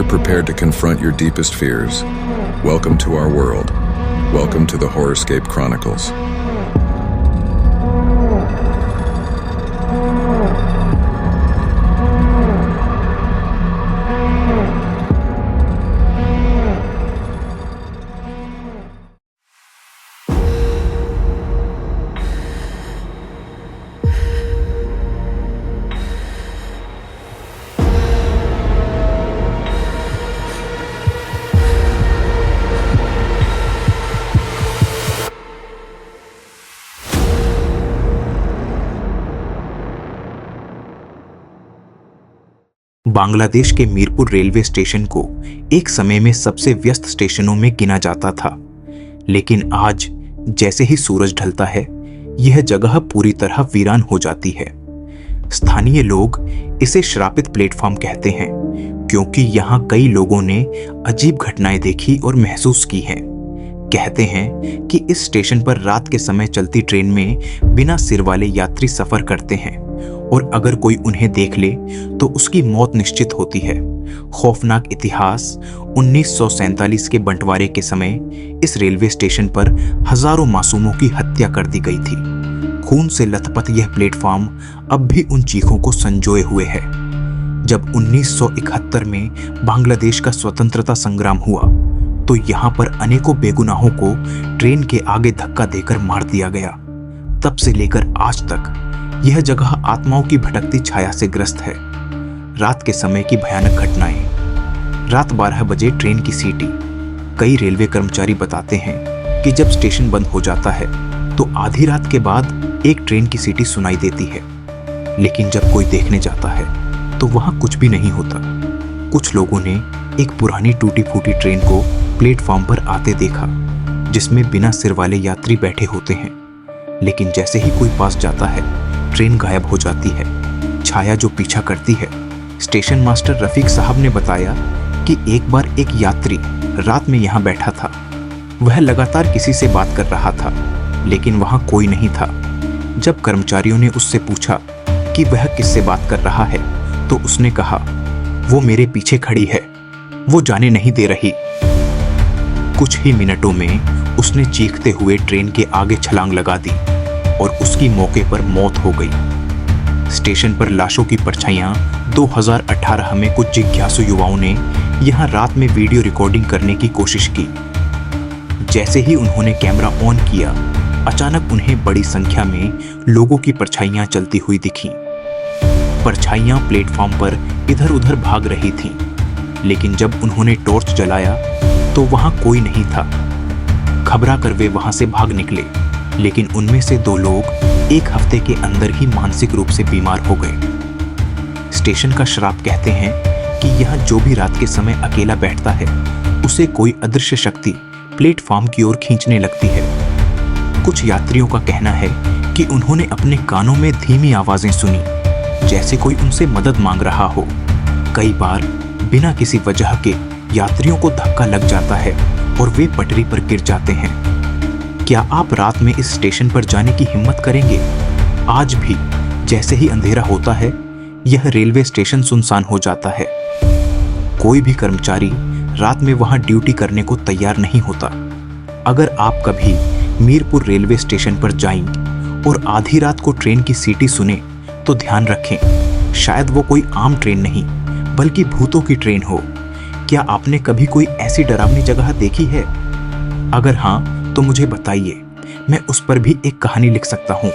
prepared to confront your deepest fears, welcome to our world. Welcome to the Horrorscape Chronicles. Bangladesh के Mirpur railway station को एक समय में सबसे व्यस्त स्टेशनों में गिना जाता था, लेकिन आज जैसे ही सूरज ढलता है, यह जगह पूरी तरह वीरान हो जाती है। स्थानीय लोग इसे श्रापित प्लेटफॉर्म कहते हैं, क्योंकि यहाँ कई लोगों ने अजीब घटनाएं देखी और महसूस की हैं। कहते हैं कि इस स्टेशन पर रात के समय चलती ट्रेन में बिना सिर वाले यात्री सफर करते हैं और अगर कोई उन्हें देख ले तो उसकी मौत निश्चित होती है। खौफनाक इतिहास 1947 के बंटवारे के समय इस रेलवे स्टेशन पर हजारों मासूमों की हत्या कर दी गई थी। खून से लथपथ यह प्लेटफॉर्म अब भी उन चीखों को संजोए हुए है। जब 1971 में बांग्लादेश का स्वतंत्रता संग्राम हुआ तो यहाँ पर अनेकों बेगुनाहों को ट्रेन के आगे धक्का देकर मार दिया गया। तब से लेकर आज तक यह जगह आत्माओं की भटकती छाया से ग्रस्त है। रात के समय की भयानक घटनाएं। रात 12 बजे ट्रेन की सीटी। कई रेलवे कर्मचारी बताते हैं कि जब स्टेशन बंद हो जाता है तो आधी रात के बाद एक ट्रेन की सीटी सुनाई देती है, लेकिन जब कोई देखने जाता है तो वहां कुछ भी नहीं होता। कुछ लोगों ने एक पुरानी टूटी फूटी ट्रेन को प्लेटफॉर्म पर आते देखा, जिसमें बिना सिर वाले यात्री बैठे होते हैं, लेकिन जैसे ही कोई पास जाता है ट्रेन गायब हो जाती है। छाया जो पीछा करती है। स्टेशन मास्टर रफीक साहब ने बताया कि एक बार एक यात्री रात में यहाँ बैठा था। वह लगातार किसी से बात कर रहा था, लेकिन वहाँ कोई नहीं था। जब कर्मचारियों ने उससे पूछा कि वह किससे बात कर रहा है तो उसने कहा, वो मेरे पीछे खड़ी है, वो जाने नहीं दे रही। कुछ ही मिनटों में उसने चीखते हुए ट्रेन के आगे छलांग लगा दी और उसकी मौके पर मौत हो गई। स्टेशन पर लाशों की परछाइयां 2018 में कुछ जिज्ञासु युवाओं ने यहां रात में वीडियो रिकॉर्डिंग करने की कोशिश की। जैसे ही उन्होंने कैमरा ऑन किया, अचानक उन्हें बड़ी संख्या में लोगों की परछाइयां चलती हुई दिखीं। परछाइयां प्लेटफॉर्म पर इधर उधर भाग रही थीं, लेकिन जब उन्होंने टॉर्च जलाया तो वहां कोई नहीं था। घबरा कर वे वहां से भाग निकले, लेकिन उनमें से 2 लोग एक हफ्ते के अंदर ही मानसिक रूप से बीमार हो गए। स्टेशन का श्राप कहते हैं कि यहाँ जो भी रात के समय अकेला बैठता है, उसे कोई अदृश्य शक्ति प्लेटफॉर्म की ओर खींचने लगती है। कुछ यात्रियों का कहना है कि उन्होंने अपने कानों में धीमी आवाजें सुनी, जैसे कोई उनसे मदद मांग रहा हो। कई बार बिना किसी वजह के यात्रियों को धक्का लग जाता है और वे पटरी पर गिर जाते हैं। क्या आप रात में इस स्टेशन पर जाने की हिम्मत करेंगे? आज भी जैसे ही अंधेरा होता है, यह रेलवे स्टेशन सुनसान हो जाता है। कोई भी कर्मचारी रात में वहां ड्यूटी करने को तैयार नहीं होता। अगर आप कभी मीरपुर रेलवे स्टेशन पर जाएं और आधी रात को ट्रेन की सीटी सुने तो ध्यान रखें, शायद वो कोई आम ट्रेन नहीं बल्कि भूतों की ट्रेन हो। क्या आपने कभी कोई ऐसी डरावनी जगह देखी है? अगर हाँ तो मुझे बताइए, मैं उस पर भी एक कहानी लिख सकता हूँ।